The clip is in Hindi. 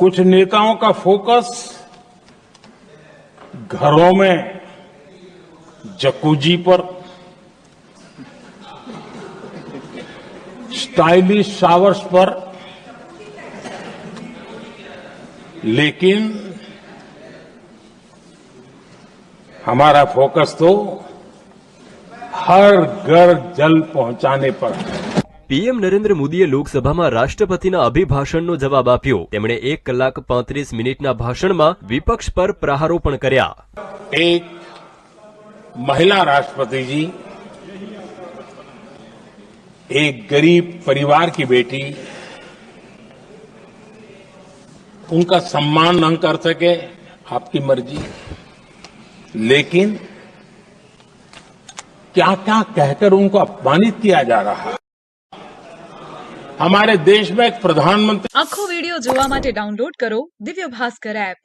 कुछ नेताओं का फोकस घरों में जकूजी पर, स्टाइलिश शावर्स पर, लेकिन हमारा फोकस तो हर घर जल पहुंचाने पर है। પીએમ નરેન્દ્ર મોદીએ લોકસભામાં રાષ્ટ્રપતિના અભિભાષણનો જવાબ આપ્યો। તેમણે 1 કલાક 35 મિનિટના ભાષણમાં વિપક્ષ પર પ્રહારોપણ કર્યા। एक महिला राष्ट्रपति जी एक गरीब परिवार की बेटी, उनका सम्मान न कर सके, आपकी मर्जी, लेकिन क्या क्या कहकर उनको अपमानित किया जा रहा है। हमारे देश में एक प्रधानमंत्री। આખો વિડિયો જોવા માટે ડાઉનલોડ કરો દિવ્ય ભાસ્કર એપ।